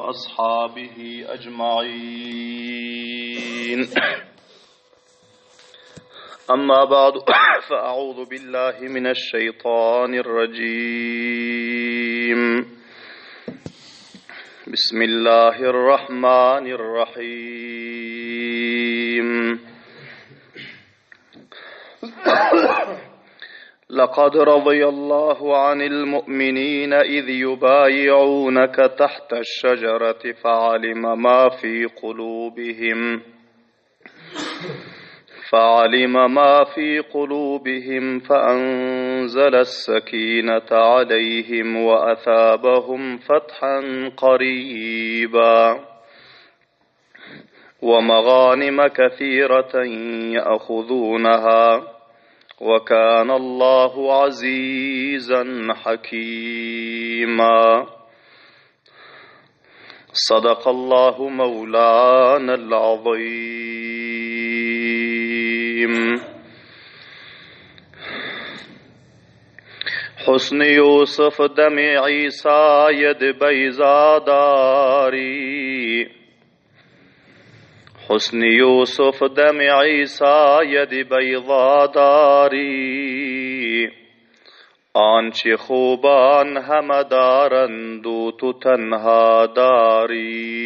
وأصحابه أجمعين. أما بعد فأعوذ بالله من الشيطان الرجيم. بسم الله الرحمن الرحيم. لقد رضي الله عن المؤمنين إذ يبايعونك تحت الشجرة فعلم ما في قلوبهم فأنزل السكينة عليهم وأثابهم فتحا قريبا ومغانم كثيرة يأخذونها وكان الله عزيزا حكيما. صدق الله مولانا العظيم. حسن يوسف دم عيسى يد بيزاداري. حسن يوسف دم عيسى يد بيضاداري. آنچه خوبان هم دارند و تو تنها داری.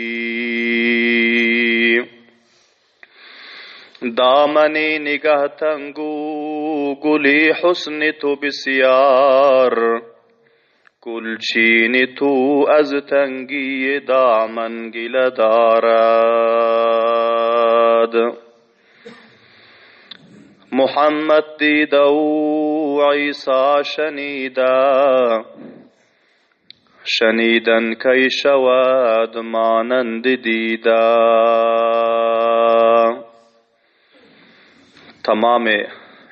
دامنی نگه تنگو گلی حسن تو بسیار. گلچین تو از تنگی دامن گله دارد. محمد دیده و عیسی شنیدن کی شود مانند دیده. تمام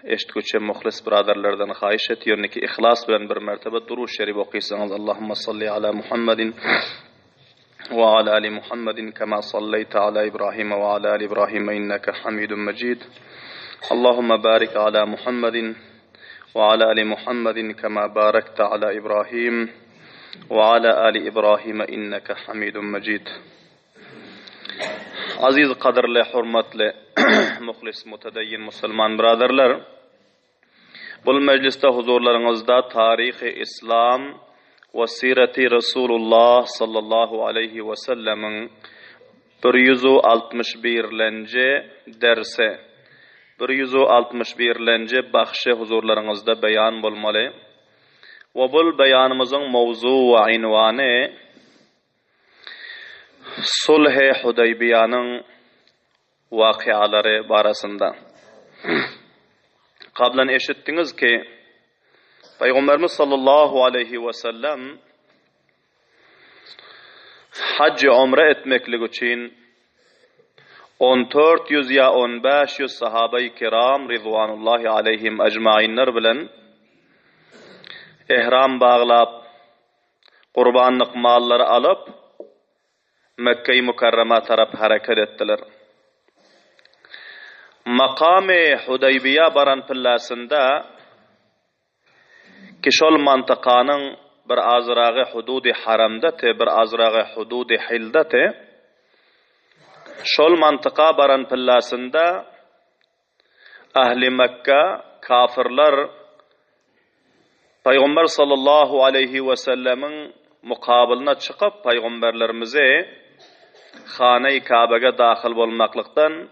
اشتكوچه مخلص برادرlardan خواهش etiyorum ki ihlas bilen bir mertebe durur şerif okuysanız. Allahümme salli ala Muhammedin ve ala ali Muhammedin kema salleyte ala İbrahim ve ala ali İbrahim inneke hamidun mecid. Allahümme barik ala Muhammedin ve ala ali Muhammedin kema barekte ala İbrahim ve ala ali İbrahim inneke hamidun mecid. Aziz kadirli, hurmatli, muhlis, mutedeyyin Müslüman braderler, bu mecliste huzurlarınızda tarih-i İslam ve sireti Resulullah sallallahu aleyhi ve sellemin 161. derse, 161. bahşi huzurlarınızda beyan bulmalı. Ve bu beyanımızın mevzu ve invanı Sulh-i Hudeybiye'nin vakiaları barasında. Kablen eşittiniz ki Peygamberimiz sallallahu aleyhi ve sellem hac-ı umre etmeklik için 1400 ya 1500 sahabe-i kiram ridvanullahi aleyhim ecmainler bilen ihram bağlap kurbanlık malları alıp Mekke-i Mükerreme taraf hareket ettiler. Makam-ı Hudeybiye baran pillasında ki şol mantıkanın bir azrağı hudud-i haramdati, bir azrağı hudud-i hildati, şol mantıka baran pillasında ahli Mekke kafirler Peygamber sallallahu aleyhi ve sellemin mukabilına çıkıp peygamberlerimize Xane-i Kabe'ge dahil olmaklıktan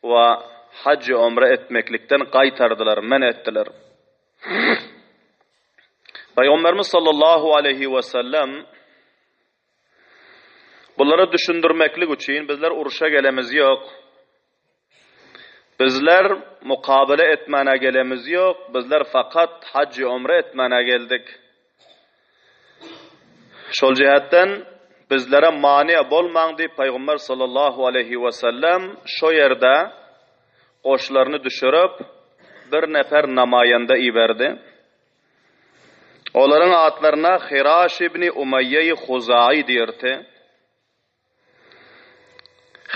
ve hac-ı umre etmeklikten qaytardılar, men ettiler. Peygamberimiz sallallahu aleyhi ve sellem bunları düşündürmeklik için bizler uruşa gelemiz yok. Bizler mukabele etmene gelemiz yok. Bizler fakat hac-ı umre etmene geldik. Şol cihetten bizlere mani bolmaň diýip Peygamber sallallahu aleyhi ve sellem şo yerde qoşlarını düşürüp bir nefer namayanda iberdi. Olaryň atlaryna Hiraş ibn Umayye-i Huzai diýerdi.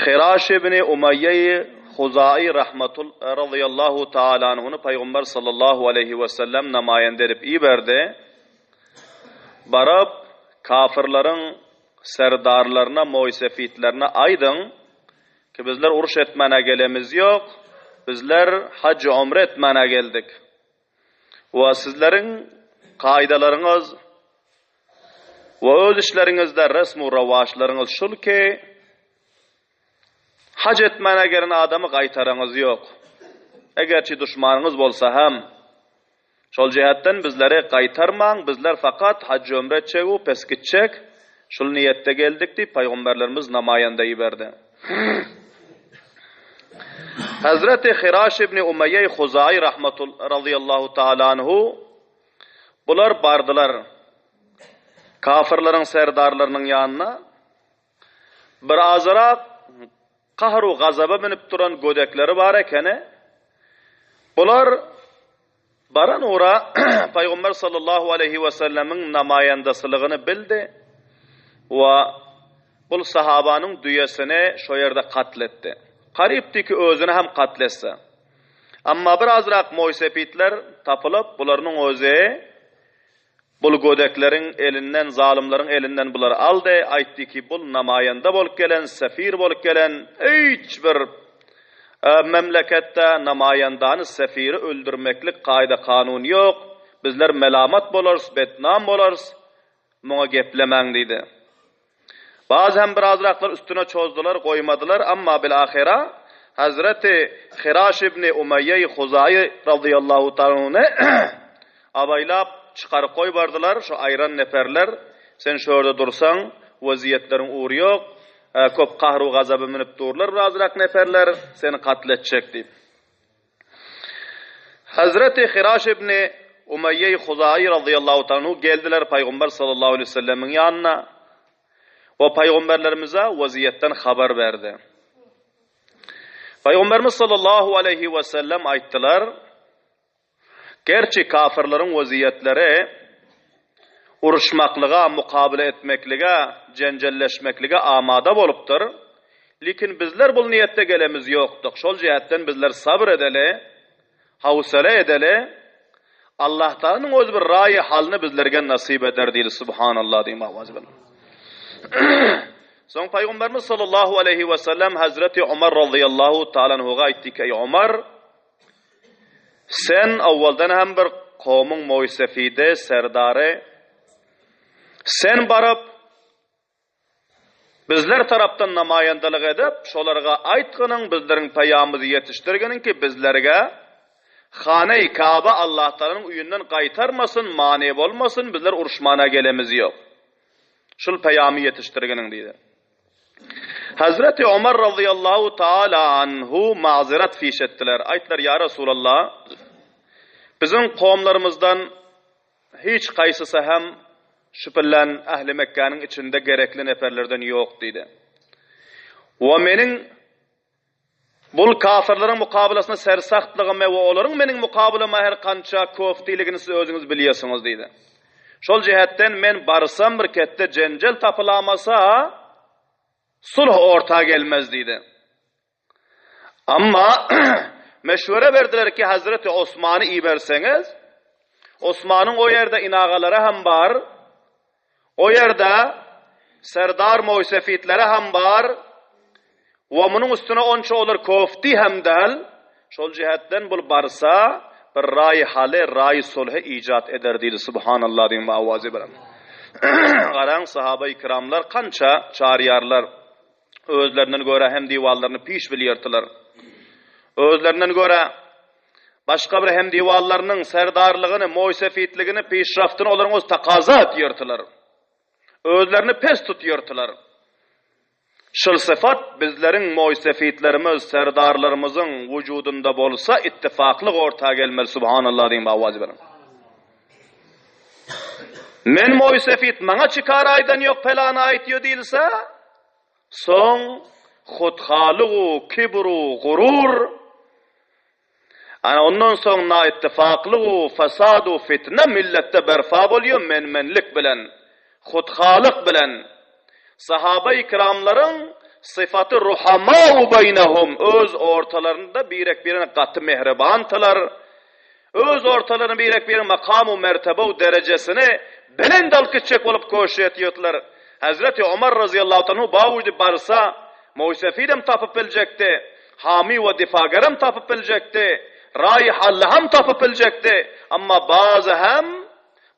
Hiraş ibn Umayye-i Huzai radıyallahu ta'ala anhunu Peygamber sallallahu aleyhi ve sellem namayanda edip iberdi. Barab kafirlerin serdarlarına, moysefitlerine aydın ki bizler uruş etmene gelemiz yok. Bizler hac umre etmene geldik. Ve sizlerin kaidalarınız ve öz işlerinizde resmu ravaşlarınız şul ki hac etmene gelen adamı kaytarınız yok. Egerçi düşmanınız bolsa hem şol cihetten bizlere kaytarman, bizler fakat hac umre etçegu pes gitçek şul niyette geldik deyip Peygamberlerimiz namayanda verdi. Hazreti Hiraş ibn Umeyye Huzai radıyallahu ta'ala anhu bular bardılar kafirlerin serdarlarının yanına bir azırak kahru gazaba minip duran gödekleri var ekene bular baran ora Peygamber sallallahu aleyhi ve sellemin namayandasılığını bildi ve bu sahabanın düyesini şu yerde katletti. Qaribdi ki özünü hem katletse. Amma bir azrak moysepitler tapılıp bularının özü bul gödeklerin elinden, zalimlerin elinden bular aldı. Aytdi ki bul namayanda bolup gelen, sefir bolup gelen hiç bir memlekette namayandanı sefiri öldürmeklik kaida kanun yok. Bizler melamat bolars, betnam bolars. Muğa geplemen dedi. Bazı hem birazraklar üstüne çözdular, koymadılar ama bilahira Hazreti Hiraş ibn Umeyye Huzai radıyallahu ta'ala abaylap çıkarıp koy bardılar. Şu ayran neferler sen şurada dursan vaziyetlerin uğru yok. Köp kahru gazabı minip dururlar birazrak neferler seni katledecek deyip. Hazreti Hiraş ibn Umeyye Huzai radıyallahu ta'ala geldiler Peygamber sallallahu aleyhi ve sellemin yanına. O peygamberlerimize vaziyetten haber verdi. Peygamberimiz sallallahu aleyhi ve sellem ayttılar. Gerçi kafirlerin vaziyetleri uruşmaklığa, mukabele etmekliğe, cencelleşmekliğe amada boluptur. Lekin bizler bu niyette gelemiz yoktuk. Şol cihetten bizler sabır edeli, havsale edeli. Allah Teala'nın öz bir rayi halini bizlerge nasip eder deyil. Subhanallah diyeyim avaz bilin. Son Peygamberimiz sallallahu aleyhi ve sellem Hazreti Ömer radıyallahu ta'ala anhu'a aytdı ki ey Ömer sen avvaldan hem bir kavmin moysefide serdarı sen barıp bizler taraftan namayandalık edip şolarga aytgının bizlerin payamızı yetiştirginin ki bizlerge Hane-i Kabe Allah Teala'nın uyundan kaytarmasın, mani olmasın, bizler uruşmana gelemiz yok. Şul peyami yetiştirgenin deydi. Hazreti Ömer radıyallahu ta'ala anhu mazeret fiş ettiler. Aytlar ya Resulallah bizim kavimlerimizden hiç kaysısı hem şüphelen Ahli Mekke'nin içinde gerekli neferlerden yok deydi. Ve menin bul kafirlerin mukabelasına sersaxtlığım ve onların menin mukabileme her kança köftiligini siz özünüz biliyorsunuz deydi. Şol cihetten men barsam bir kette cencel tapılamasa sulh orta gelmez deydi. Ama meşvere verdiler ki Hazreti Osman'ı iyi verseniz Osman'ın o yerde inağaları hem var, o yerde serdar moysefitleri hem var ve bunun üstüne onça olur kofti hem del şol cihetten bul barsa bir ray hali, ray sulhı icat eder deydi. Subhanallah diyeyim ve avazi bilen. Qaran sahabe-i kiramlar kança çağrıyarlar. Özlerinden göre hem divallarını piş biliyartılar. Özlerinden göre başka bir hem divallarının serdarlığını, moysefitliğini, pişraftını onların öz takaza etiyartılar. Özlerini pes tutuyartılar. Şıl sıfat bizlerin moysefitlerimiz, serdarlarımızın vücudunda bolsa ittifaklık ortaya gelmeli. Subhanallah diyeyim avazi benim. Men moysefit bana çıkar aydan yok pelana aytiyor değilse son hudhalığı, kibru, gurur ondan sonra ittifaklığı, fesadu, fitne millette berfa oluyor menmenlik bilen, hudhalık bilen. Sahabe-i kiramların sıfatı ruhamâ'u beynehum. Öz ortalarında birek birine katı mehribantılar. Öz ortalarını birek birine makamu mertebe derecesini belend alkışçek olup koşu etiyorlar. Hazreti Ömer radıyallahu anhu bağırdı barsa Musefi'dem tapıp bilecekti. Hami ve difagarem tapıp bilecekti. Rayihallaham tapıp bilecekti. Ama bazı hem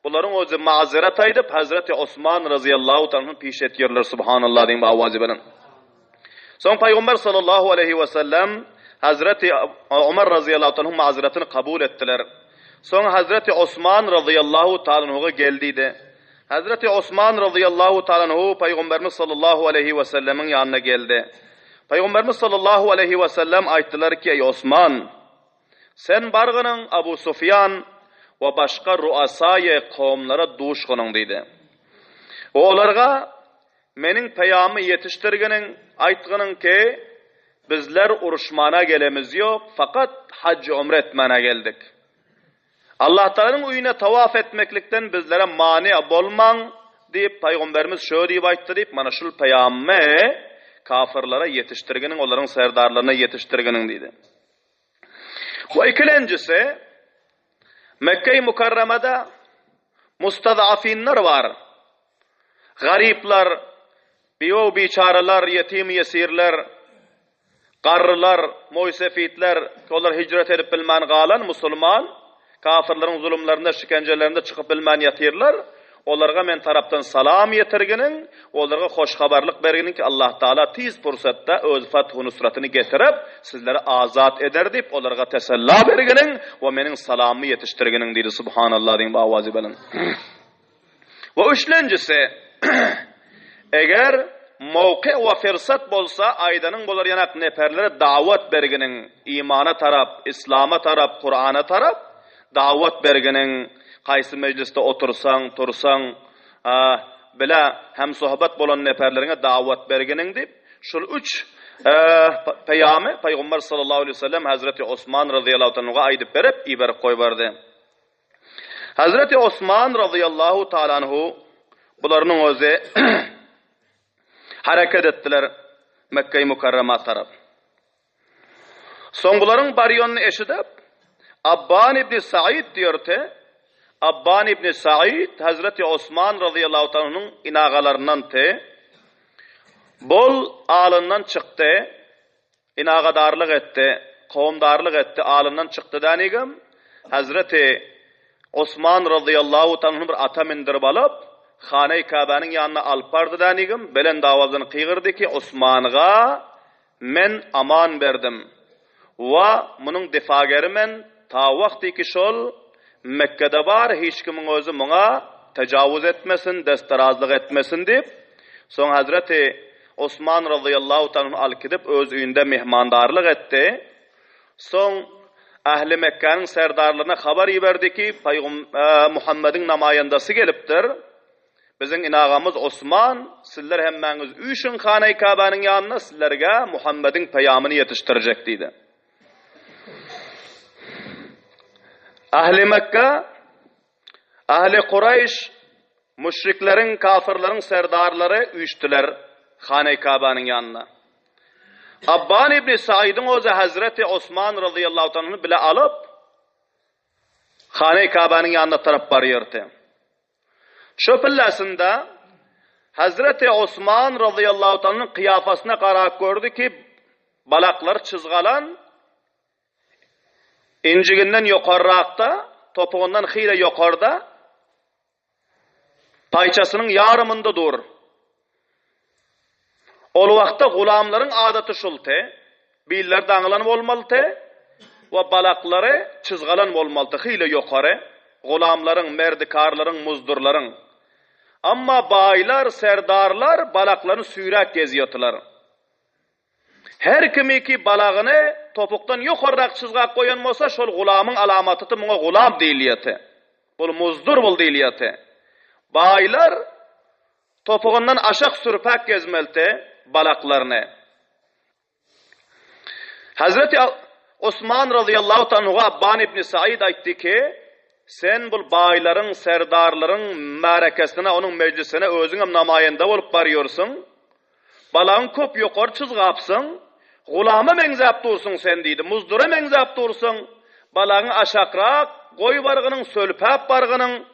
bunların özü mazeret aydıp Hazreti Osman radıyallahu anhu piş etiyorlar subhanallah deyin bu avazı bilen. Son Peygamber sallallahu aleyhi ve sellem Hazreti Ömer radıyallahu anhu mazeretini kabul ettiler. Sonra Hazreti Osman radıyallahu ta'ala geldiydi. Hazreti Osman radıyallahu ta'ala Peygamberimiz sallallahu aleyhi ve sellemin yanına geldi. Peygamberimiz sallallahu aleyhi ve sellem ayttılar ki ey Osman sen bargının Abu Sufyan ve başka ruasayı kavimlere duş konun dedi. Olarga menin peyamı yetiştirginin aytgının ki bizler uruşmana gelemiz yok fakat hac umre etmene geldik. Allah Teala'nın uyuna tavaf etmeklikten bizlere mani bolman deyip Peygamberimiz şöyle deyip ayttı deyip mana şul peyamı kafirlara yetiştirginin onların serdarlarına yetiştirginin dedi. Ve ikincisi Mekke-i Mukarreme'de mustadafinler var. Garipler, biçareler, yetim yesirler, qarrılar, moysefitler, onlar hicret edip bilmen galan Müslüman, kafirlerin zulümlerinde, şikencelerinde çıkıp bilmen yatırlar. Onlarga men taraftan salam yetirginin, onlarga hoş haberlik berginin ki Allah Teala tiz fırsatda öz fathu nusratını getirip sizleri azat eder deyip onlarga tesella berginin ve menin salamı yetiştirginin dedi subhanallah deyin bu avazı bilin. Ve üçüncüsü eğer mevki ve fırsat bolsa aydanın bolar yanak neferlere davet berginin imana taraf, İslam'a taraf, Kur'an'a taraf davet berginin qaysı mecliste otursan, tursan, bila hem sohbet bolan neferlerine davet berginin deyip şul üç peyami Peygamber sallallahu aleyhi ve sellem Hazreti Osman radıyallahu anhu'a aydıp berip iber koyverdi. Hazreti Osman radıyallahu ta'ala anhu bularının özü hareket ettiler Mekke-i Mukarrema taraf. Songuların bariyonunu eşidip Abban ibn Sa'id diyor ki Abban ibn Sa'id Hazreti Osman radıyallahu anhu'nun inağalarından te bol alından çıktı, inağadarlık etti, kavimdarlık etti, alından çıktı denigim. Hazreti Osman radıyallahu anhu'nun bir ata mindirip alıp Xane-i Kabe'nin yanına alpardı denigim. Belen davazını kıyırdı ki Osman'a men aman verdim. Ve bunun difageri men ta vakti ki şol Mekke'de var hiç kimin özü buna tecavüz etmesin, destarazlık etmesin deyip son Hazreti Osman radıyallahu anhu al-kidip öz üyünde mihmandarlık etti. Son Ahli Mekke'nin serdarlarına haber verdi ki Muhammed'in namayandası geliptir. Bizim inağamız Osman, sizler hemmeniz üçün Xane-i Kabe'nin yanına sizlerge Muhammed'in peyamını yetiştirecek dedi. Ahli Mekke, Ahli Kureyş, müşriklerin, kafirlerin serdarları üçtüler Xane-i Kabe'nin yanına. Abban ibn Sa'id'in özü Hazreti Osman radıyallahu anh'ını bile alıp Xane-i Kabe'nin yanına taraf barıyırdı. Şu pillasında Hazreti Osman radıyallahu anh'ın kıyafasına karak gördü ki balaklar çizgalan inciginden yukarırakta, topuğundan hile yukarıda payçasının yarımında dur. Ol vaqtda gulamların adatı şulte, biller dağılan olmalıtı ve balakları çizgalan olmalıtı hile yukarı. Gulamların, merdikarların, muzdurların. Ama baylar, serdarlar balaklarını süyrak geziyordular. Her kimi ki balağını topuktan yukarırak çizgak koyan olsa şol gulamın alamatıtı buna gulam deyiliyeti. Bu muzdur bul deyiliyeti. Baylar topuğundan aşağı sürpak gezmelti balaklarını. Hazreti Osman radıyallahu anhu'a Abban ibn Sa'id aytti ki sen bu bayların, serdarların mərekesine, onun meclisine özüngem namayende olup barıyorsun. Balağın köp yukarı çizgapsın. Gulama mengzap dursun sen deydi. Muzdura mengzap dursun. Balağın aşakrak, goy bargının, sölpap bargının.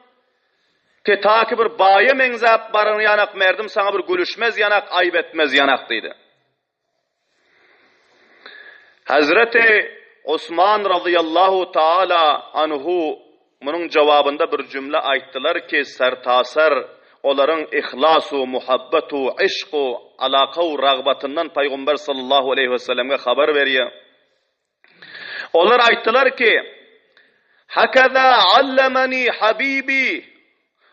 ki ta ki bir baye menzap barın yanak merdim sana bir gülüşmez yanak, ayıp etmez yanak deydi. Hazreti Osman radıyallahu taala anhu bunun cevabında bir cümle ayttılar ki sertasar onların ihlasu, muhabbatu, işqu, alaqav, rağbatından Peygamber sallallahu aleyhi ve sellem'e haber veriyor. Onlar ayttılar ki hakaza allamani habibi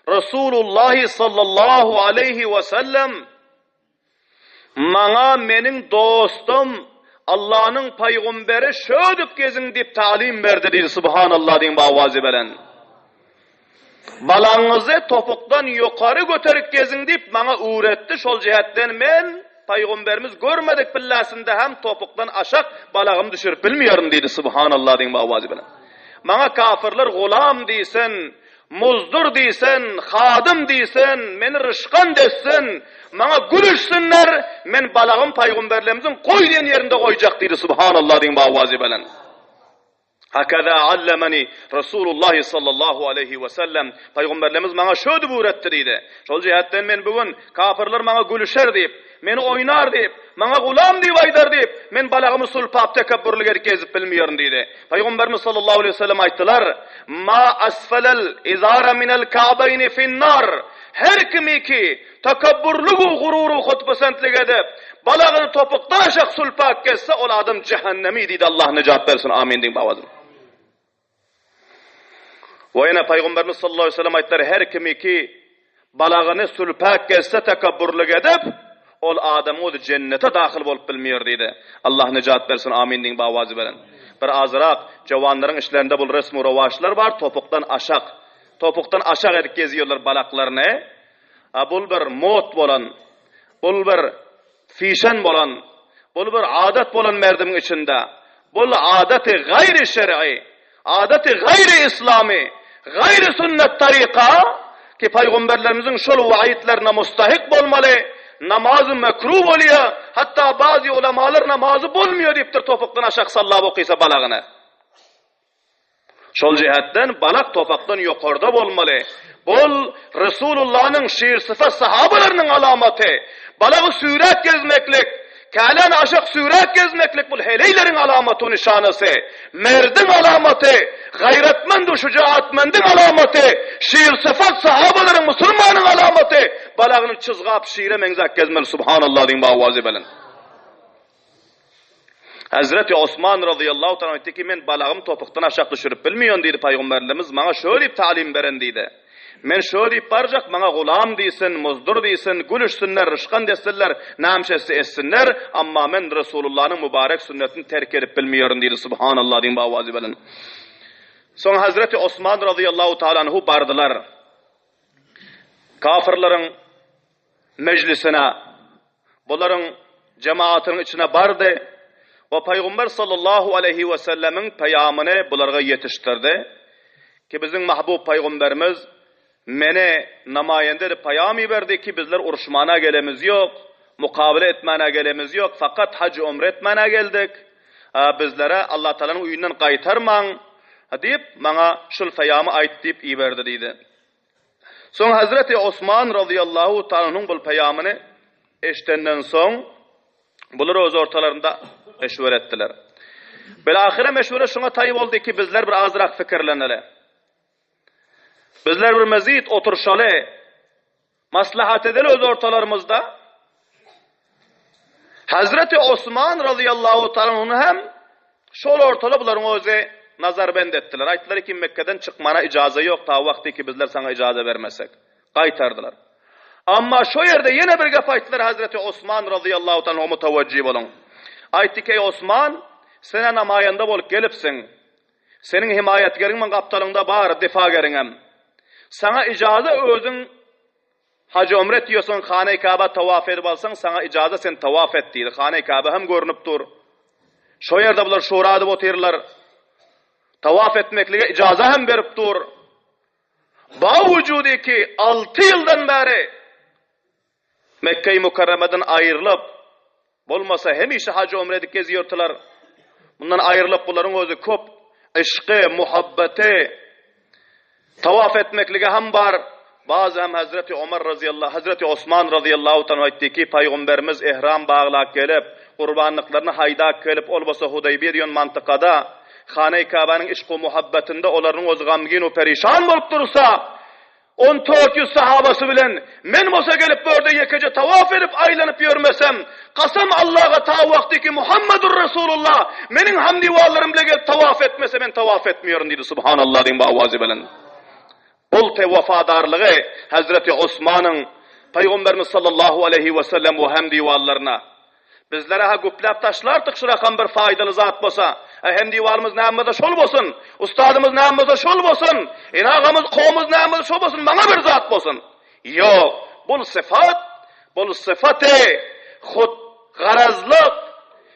Resulullah sallallahu aleyhi ve sellem mana menin dostum Allah'ın peygamberi şödüp gezin dip talim verdi deydi subhanallah deyin bavazi belen. Balağınızı topuktan yukarı götürüp gezin dip bana öğretti şol cihetten men peygamberimiz görmedik billasında hem topuktan aşak balağım düşürüp bilmiyorum deydi subhanallah deyin bavazi belen. Bana kafirler gulam deysen, muzdur deysen, hadım deysen, meni rışkan desin, bana gülüşsünler, men balağım peygamberlerimizin koyduğun yerinde koyacak deydi subhanallah deyin bavazi belen. Hakaza allamani Resulullah sallallahu aleyhi ve sellem peygamberlerimiz bana şöyle öğretti deydi. Şol cihetten men bugün kafirler bana gülüşer deyip, meni oynar deyip, bana gulam deyip aydar deyip, men balağımı sulpap tekabburlu gezip bilmiyorum deydi. Peygamberimiz sallallahu aleyhi ve sellem ayttılar, ma asfelel izara minel ka'bayni finnar. Her kimi ki tekabburluğu gururu hutbesentlik edip, balağını topuktan aşak sulpak kesse, ol adam cehennemi deydi. Allah necat versin. Amin deyin babazım. Ve yine Peygamberimiz sallallahu aleyhi ve sellem aytlar, her kimi ki balağını sulpak kesse tekabburluk edip, ol adamı o cennete dahil bolup bilmiyor deydi. Allah necat versin. Amin deyin babazı veren. Bir azrak cavanların işlerinde bul resmi ravaşlar var. Topuktan aşak edip geziyorlar balaklarını. Bul bir mot bolan, bul bir fişen bolan, bul bir adet bolan merdimin içinde. Bul adeti gayri şer'i, adeti gayri İslami, gayri sünnet tarika ki peygamberlerimizin şol vaayetlerine mustahik bolmalı. Namazı mekruh oluyor. Hatta bazı ulemalar namazı bulmuyor deyiptir topuktan aşak sallab okuysa balağını. Şol cihetten balak topuktan yukarıda bolmalı. Bol Resulullah'ın şiir sıfat sahabalarının alamatı. Balağı sürat gezmeklik, kalen aşak sürat gezmeklik bu heleylerin alamatı nişanesi. Merdin alamatı, gayretmendu şucaatmendin alamatı, şiir sıfat sahabaların Müslümanın alamatı. Balağını çizgap şiire menzak gezmeli subhanallah deyin bavazi belen. Hazreti Osman radıyallahu ta'ala etti ki men balağım topuktan aşak düşürüp bilmiyon deydi Peygamberlerimiz bana şöyle talim veren deydi. Men şöyle barcak bana gulam deysin, muzdur deysin, gülüşsünler, rışkan desinler, namşesi etsinler ama men Resulullah'ın mübarek sünnetini terk edip bilmiyorum deydi subhanallah deyin bavazi belen. Sonra Hazreti Osman radıyallahu ta'ala anhu bardılar. Kafirlerin meclisine, bunların cemaatinin içine bardı. O Peygamber sallallahu aleyhi ve sellemin peyamını bularga yetiştirdi. Ki bizim mahbub Peygamberimiz mene namayende peyami verdi ki bizler uruşmana gelemiz yok, mukabele etmana gelemiz yok. Fakat hac umre etmana geldik. Bizlere Allah Teala'nın uyundan qaytarman deyip bana şul peyamı ait deyip iyi verdi deydi. Sonra Hazreti Osman radıyallahu ta'ala'nın bu peyamını eştenden son bunları öz ortalarında meşvur ettiler. Belahire meşvure şuna tayyip oldu ki bizler bir azrak fikirleneli. Bizler bir mezit oturuşalı, maslahat edeli öz ortalarımızda. Hazreti Osman radıyallahu ta'ala'nın hem şol ortalı bunların özü nazarbend ettiler. Ayttılar ki Mekke'den çıkmana icazı yok ta vakti ki bizler sana icazı vermesek. Qaytardılar. Ama şu yerde yine bir gap ayttılar Hazreti Osman radıyallahu ta'ala mutavajjih olun. Aytdı ki Osman sen namayanda bolup gelipsin. Senin himayetgerin men kaptalında bar difageringem. Sana icazı özün hac umre diyorsun Hane-i Kabe tavaf edip alsan sana icazı sen tavaf et deydi. Hane-i Kabe hem görünüp dur. Şu yerde bular şura edip otururlar. Tavaf etmekliğe icazı hem verip dur. Ba vücudi ki 6 yıldan beri Mekke-i Mukarreme'den ayrılıp bolmasa hem işi hacı umredik geziyordular. Bundan ayrılıp bunların özü köp işqi, muhabbeti tavaf etmekliğe hem var. Bazı hem Hazreti Ömer radıyallahu, Hazreti Osman radıyallahu ta'ala aytdı ki Peygamberimiz ihram bağlak gelip kurbanlıklarını haydak gelip olbasa Hudaybiye diyen mantıkada Hane-i Kabe'nin işq-u muhabbetinde onların öz gamgin o perişan bolup dursa 1400 sahabası bilen men olsa gelip böyle yekece tavaf edip aylanıp yürümesem kasam Allah'a ta vakti ki Muhammedur Resulullah menin hamdi vallarım bile gelip tavaf etmese ben tavaf etmiyorum dedi subhanallah diyeyim avazi bilen. Bol te vafadarlığı Hazreti Osman'ın Peygamberimiz sallallahu aleyhi ve sellem o hamdi vallarına bizlere ha güplap taşlar tıkşırakan bir faydalı zat bolsa hem divalımız näme şol bolsun ustadımız näme şol bolsun inağımız qowmuz näme şol bolsun bana bir zat bolsun yok bul sıfatı xud garazlık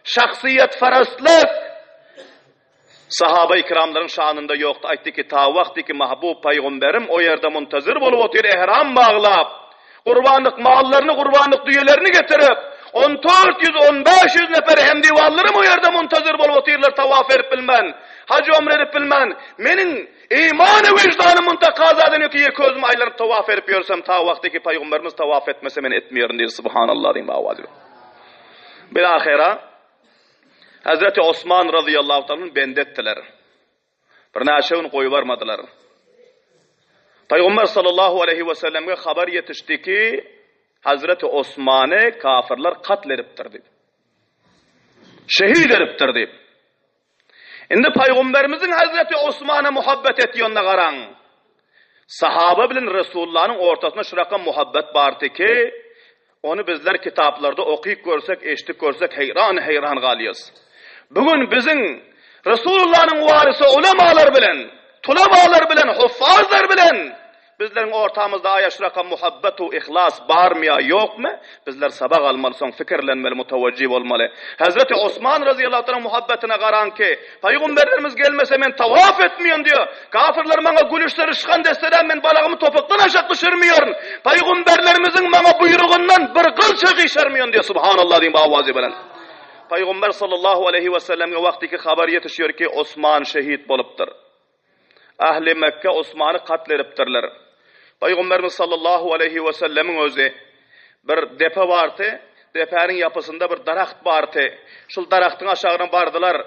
şahsiyet faraslık sahabe-i kiramların şanında yoktu. Aytdı ki ta vakti ki mahbub peygamberim o yerde muntazir bolup otur ihram bağlap kurbanlık mallarını kurbanlık düyelerini getirip 1400-1500 nefer hem divallarım o yerde muntazir bolup oturlar tavaf edip bilmen hacı ömre edip bilmen menin imanı vicdanı muntakaza deniyor ki yeközüm aylanıp tavaf edip yorsam ta vakti ki peygamberimiz tavaf etmese ben etmiyorum diye subhanallah diyeyim avazi. Bilahira Hazreti Osman radıyallahu ta'ala'nın bendettiler. Bir naşeun koyu varmadılar. Peygamber sallallahu aleyhi ve sellem'e haber yetişti ki Hazreti Osman'ı kafirler katlediptir deyip. Şehit ediptir deyip. Şimdi Peygamberimizin Hazreti Osman'a muhabbet etiyonuna qaran. Sahaba bilen Resulullah'ın ortasına şuraka muhabbet bardı ki onu bizler kitaplarda okuyup görsek, eşitip görsek heyran galiyız. Bugün bizim Resulullah'ın varisi ulemalar bilen, tulebalar bilen, huffazlar bilen bizlerin ortamızda ayaşraka muhabbetu ihlas var mı ya yok mu? Bizler sabah almalı, son fikirlenmeli, mutevecih olmalı. Hazreti Osman radıyallahu anh muhabbetine qaran ki Peygamberlerimiz gelmese ben tavaf etmiyorum diyor. Kafirler bana gülüşleri çıkan desteden ben balağımı topuktan aşağı düşürmüyorum. Peygamberlerimizin bana buyruğundan bir kılçık işermiyorum diyor. Subhanallah diyeyim avazi bilen. Peygamber sallallahu aleyhi ve sellem'e vaktiki haber yetişiyor ki Osman şehit boluptur. Ahli Mekke Osman'ı katlediptirler. Peygamberimiz sallallahu aleyhi ve sellem'in özü bir depe vardı. Depenin yapısında bir daraxt vardı. Şul daraxtın aşağına bardılar.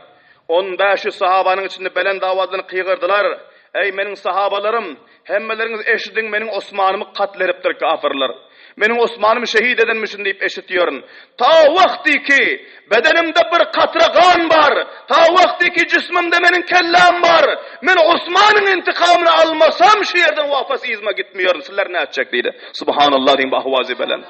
1500 sahabanın içinde belen davadını kıygırdılar. Ey menin sahabalarım, hemmeleriniz eşidin menin Osman'ımı katlediptir kafirler. Menin Osman'ımı şehit edilmişsin deyip eşitiyorsun. Ta vakti ki bedenimde bir katra kan var. Ta vakti ki cismimde menin kellem var. Men Osman'ın intikamını almasam şu yerden vafası izme gitmiyorum. Sizler ne edecek deydi. Subhanallah diyeyim bahvazi belen.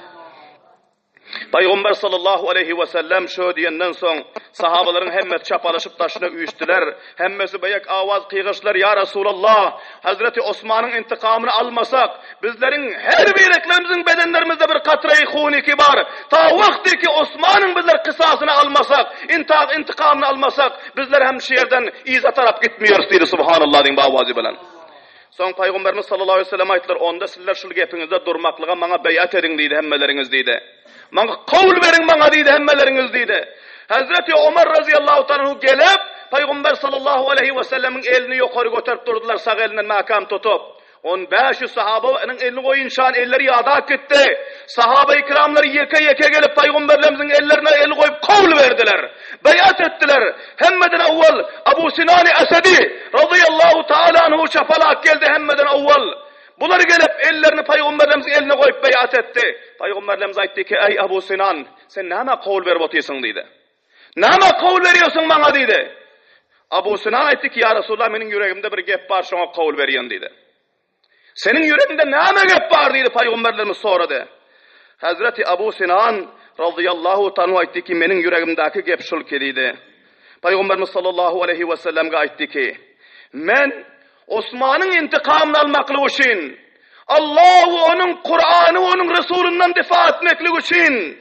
Peygamber sallallahu aleyhi ve sellem şu diyenden son sahabaların hemmet çapalaşıp taşına üyüştüler. Hemmesi bayak avaz kıygışlar ya Resulallah. Hazreti Osman'ın intikamını almasak bizlerin her bireklerimizin bedenlerimizde bir katre-i huni kibar. Ta vakti ki Osman'ın bizler kısasını almasak, intikamını almasak bizler hem şehirden izah taraf gitmiyoruz dedi. Subhanallah diyeyim avazi bilen. Son Peygamberimiz sallallahu aleyhi ve sellem ayttılar onda sizler şu gepinizde durmaklığa bana beyat edin deydi hemmeleriniz deydi. Bana kavul verin bana deydi hemmeleriniz deydi. Hazreti Ömer radıyallahu ta'ala gelip Peygamber sallallahu aleyhi ve sellemin elini yukarı götürüp durdular sağ elinden makam tutup. 1500 sahabanın elini koyunşan elleri yada gitti. Sahabe-i kiramları yeke gelip Peygamberlerimizin ellerine el koyup kavul verdiler. Beyat ettiler. Hemmeden evvel Abu Sinan-ı Esedi radıyallahu ta'ala anhu çapalak geldi hemmeden evvel. Bunlar gelip ellerini Peygamberlerimizin eline koyup beyat etti. Peygamberlerimiz aytti ki ey Abu Sinan sen neme kavul verip otuyorsun dedi. Neme kavul veriyorsun bana dedi. Abu Sinan aytti ki ya Resulullah benim yüreğimde bir gep var şuna kavul veriyorsun dedi. Senin yüreğinde neme gep var dedi Peygamberlerimiz soradı. Hazreti Abu Sinan radıyallahu ta'ala aytti ki benim yüreğimdeki gep şul ki dedi. Peygamberimiz sallallahu aleyhi ve sellem'e aytti ki men Osman'ın intikamını almaklığı için Allah'u onun Kur'an'ı onun Resulünden difa etmekliği için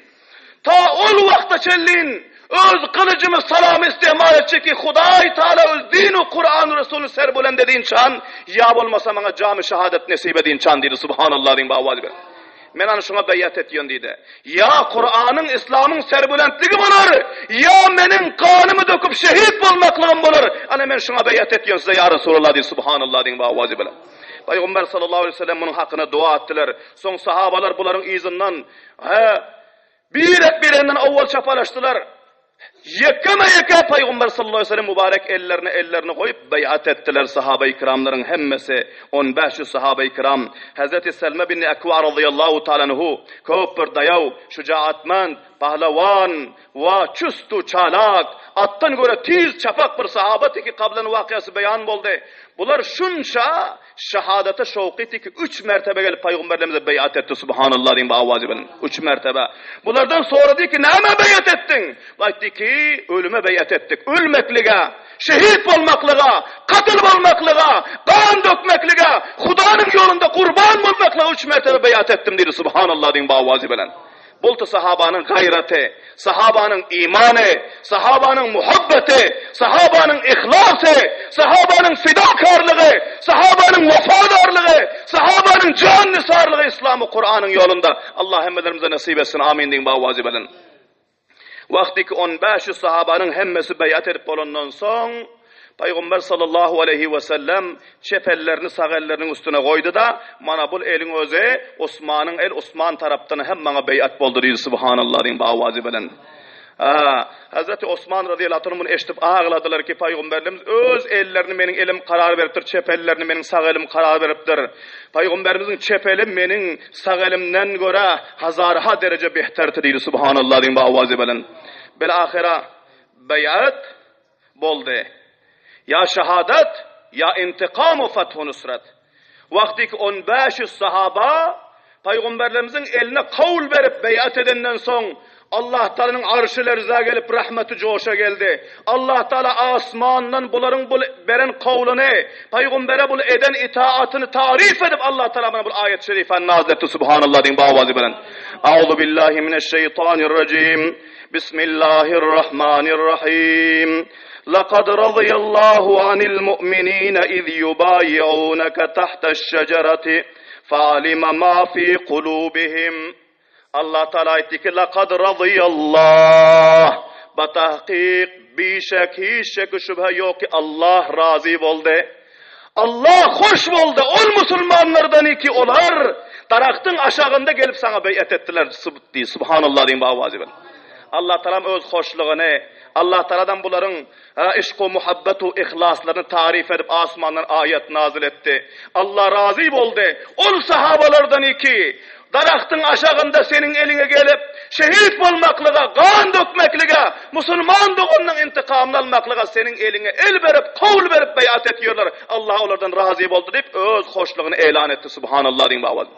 ta ol vakta çellin öz kılıcımı salam istemal edecek ki Huday Teala öz dinu Kur'an Resulü serbulen dediğin çan ya olmasa bana cami şehadet nasip edin çan dedi. Subhanallah diyeyim bağvazi ben. Men ana şuna beyat etiyon dedi. Ya Kur'an'ın İslam'ın serbulentliği bulur. Ya menin kanımı döküp şehit olmaklığım bulur. Ana men şuna beyat etiyon size ya Resulullah dedi. Subhanallah diyeyim bağvazi ben. Peygamber sallallahu aleyhi ve sellem bunun hakkına dua ettiler. Son sahabalar bunların izinden birinden avval çapalaştılar. Yekka Peygamber sallallahu aleyhi ve sellem mübarek ellerini koyup beyat ettiler sahabe-i kiramların hemmesi 15 sahabe-i kiram. Hazreti Selme bin Ekva radıyallahu ta'ala anhu köp bir dayav, şucaatmand, pahlavan ve çüstü çalak, attan göre tiz çapak bir sahabeti ki kablan vakıası beyan oldu. Bular şunça şahadete şevketi ki 3 mertebe gelip Peygamberimize beyat etti subhanallah diyeyim bu avazı benim 3 mertebe. Bunlardan sonra dedi ki neme beyat ettin? Baktı ki ölüme beyat ettik. Ölmekliğe, şehit olmaklığa, katil olmaklığa, kan dökmekliğe, Hudanın yolunda kurban olmaklığa 3 mertebe beyat ettim dedi subhanallah diyeyim bu avazı benim. Bultu sahabanın gayreti, sahabanın imanı, sahabanın muhabbeti, sahabanın ihlası, sahabanın fidakarlığı, sahabanın vefadarlığı, sahabanın can nisarlığı İslam'ı Kur'an'ın yolunda. Allah hemmelerimize nasip etsin. Amin deyin bağvazı belin. Vakti ki 15 sahabanın hemmesi beyat edip olundan son, Peygamber sallallahu aleyhi ve sellem çepellerini sağellerinin üstüne koydu da mana bul elin özü Osman taraftan hem bana beyat boldu dedi subhanallah deyin bağvazı bilen. Hazreti Osman radıyallahu anh'ın eşitip ağladılar ki Peygamberimiz öz ellerini benim elim karar veriptir, çepellerini benim sağ elim karar veriptir. Peygamberimizin çepelim benim sağ elimden göre hazarha derece behterti dedi subhanallah deyin bağvazı bilen. Belahira beyat boldu. Ya şehadet, ya intikam ve fethu nusret. Vakti ki 15 sahaba, Peygamberlerimizin eline kavul verip beyat edenden son, Allah Teala'nın arşı lerza gelip rahmeti coşa geldi. Allah Teala asmandan bunların beren kavlunu, Peygamber'e bu eden itaatını tarif edip Allah Teala bana bu ayet-i şerife nazletti subhanallah deyin bağvazı bilen. Euzu billahi mineşşeytanirracim. Bismillahirrahmanirrahim. لقد رضي الله عن المؤمنين إذ يبايعونك تحت الشجرة فعلم ما في قلوبهم Allah Teala etti ki لقد رضي الله batahkik bişek hiç şek şüphe yok ki Allah razı oldu. Allah hoş oldu. Ol Müslümanlardan ki olar daraktın aşağında gelip sana beyat ettiler. Subhanallah diyeyim bağvazı ben. Allah Teala öz hoşluğunu, Allah Teala'dan bunların işq-u muhabbetu ihlaslarını tarif edip asmandan ayet nazil etti. Allah razı oldu. Ol sahabalardan ki daraktın aşağında senin eline gelip şehit olmaklığa, kan dökmekliğe, Müslüman doğunun intikamını almaklığa senin eline el verip, kavul verip beyat ediyorlar. Allah onlardan razı oldu deyip öz hoşluğunu ilan etti. Subhanallah diyeyim bağvazı.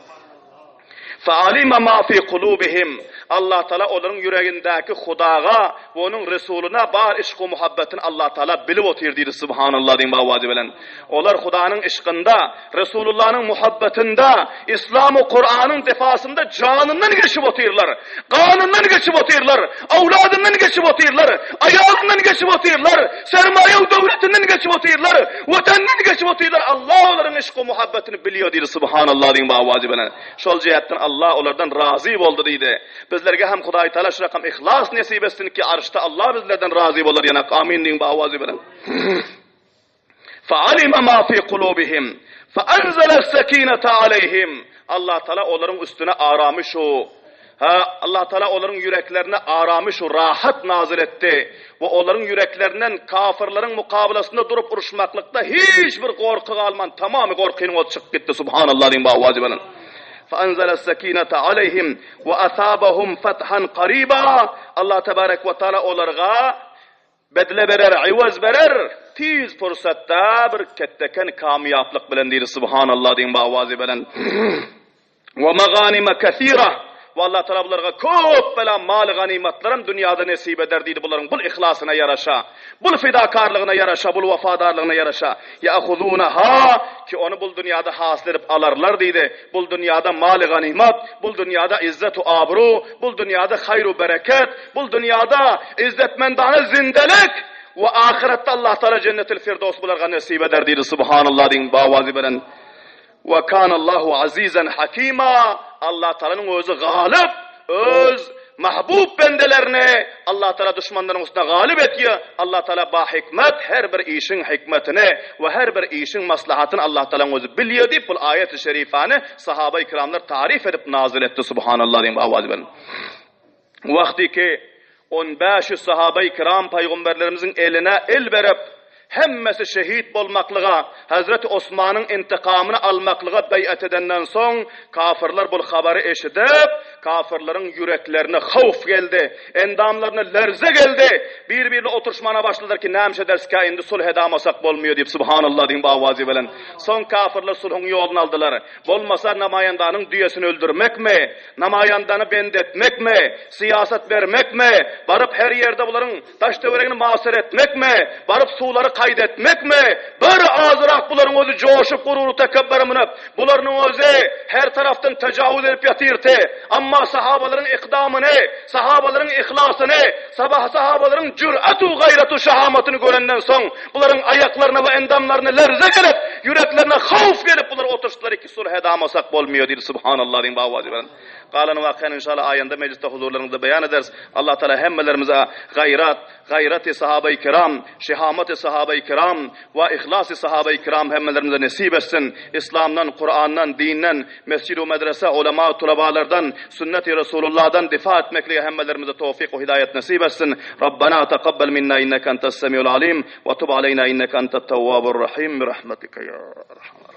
فَعَلِمَ مَا فِي قُلُوبِهِمْ Allah Teala onların yüreğindeki Hudağa ve onun Resulüne bar işq-u muhabbetini Allah Teala bilip oturdu subhanallah deyin bağvazı bilen. Onlar Huda'nın işkında, Resulullah'ın muhabbetinde, İslam-ı Kur'an'ın defasında canından geçip otururlar. Kanından geçip otururlar. Avladından geçip otururlar. Ayağından geçip otururlar. Sermaye devletinden geçip otururlar. Vatanından geçip otururlar. Allah onların işq-u muhabbetini biliyor dedi subhanallah deyin bağvazı bilen. Şol cihetten Allah onlardan razı oldu dedi. Bizlerge hem Hudaý Taala şu rakam ihlas nasip etsin ki arşta Allah bizlerden razı olur yana amin deyin bu avazı bilen. Fa'alima ma fi kulubihim fa'anzala as-sakinata aleyhim. Allah Teala onların üstüne aramış o. Allah Teala onların yüreklerine aramış o rahat nazil etti ve onların yüreklerinden kafirlerin mukabelasında durup uruşmaklıkta hiçbir korku alman tamamı korkunun o çıkıp gitti subhanallah deyin bu avazı bilen. فأنزل السكينة عليهم وأثابهم فتحا قريبا Allah Tebarek ve Teala onlarga bedle berer, ivaz berer. Tiz fırsatta bir ketteken kamiyaplık bilen deyir subhanallah deyin bağvazı bilen. Ve meganime kethira ve Allah Teala bunlarga köp bela mal ganimetlerim dünyada nasip eder deydi bunların bul ihlasına yaraşa, bul fidakarlığına yaraşa, bul vefadarlığına yaraşa. Ya'khudunaha ki onu bul dünyada hasıl edip alarlar deydi. Bul dünyada mal ganimet, bul dünyada izzet-u abru, bul dünyada hayru bereket, bul dünyada izzetmendane zindelik ve ahirette Allah Teala cennetil firdevs bunlarga nasip eder deydi subhanallah deyin bağvazı bilen. Ve kanallahu azizan hakima. Allah Teala'nın özü galip, öz mahbub bendelerine Allah Teala düşmanların üstüne galip etiyor. Allah Teala ba hikmet her bir işin hikmetine ve her bir işin maslahatını Allah Teala'nın özü biliyor deyip bu ayet-i şerifane sahabe-i kiramlar tarif edip nazil etti. Subhanallah diyeyim avaz verin. Vakti ki 15 sahabe-i kiram peygamberlerimizin eline el verip hemmesi şehit bolmaklığa, Hazreti Osman'ın intikamını almaklığa beyat edenden son kafirler bu haberi eşidip kafirlerin yüreklerine havf geldi, endamlarına lerze geldi. Birbirine oturuşmana başladılar ki nemşe derski indi sulh edamasak bolmuyor deyip subhanallah deyin bu avazi veren. Son kafirler sulhun yolunu aldılar. Bolmasa namayandanın düyesini öldürmek mi? Namayandanı bendetmek mi? Siyaset vermek mi? Varıp her yerde bunların taş dövereğini masir etmek mi? Varıp suları kaydetmek mi? Böyle azırak bunların özü coşup gururu tekebberimini bunların özü her taraftan tecavüz edip yatırtı. Ama sahabaların ikdamını, sahabaların ihlasını, sahabaların cüretu gayretu şahamatını görenden son bunların ayaklarına ve endamlarına lerze gelip yüreklerine havf gelip bunlar oturuştular ki sulh edamasak olmuyor diye subhanallah diyeyim bağvacı veren. Kalan vakan inşallah ayında mecliste huzurlarımızda beyan ederiz. Allah Teala hemmelerimize gayreti sahabe-i kiram, şehameti sahabe-i kiram ve ihlasi sahabe-i kiram hemmelerimize nasip etsin. İslam'dan, Kur'an'dan, dinden, mescid-i medrese, ulema, tulabalardan, sünnet-i Resulullah'dan difa etmekle hemmelerimize tevfik ve hidayet nasip etsin. Rabbana taqabbal minna inneke entes semiul alim ve tub aleyna inneke entet tevvabur rahim bi rahmetike ya rahman.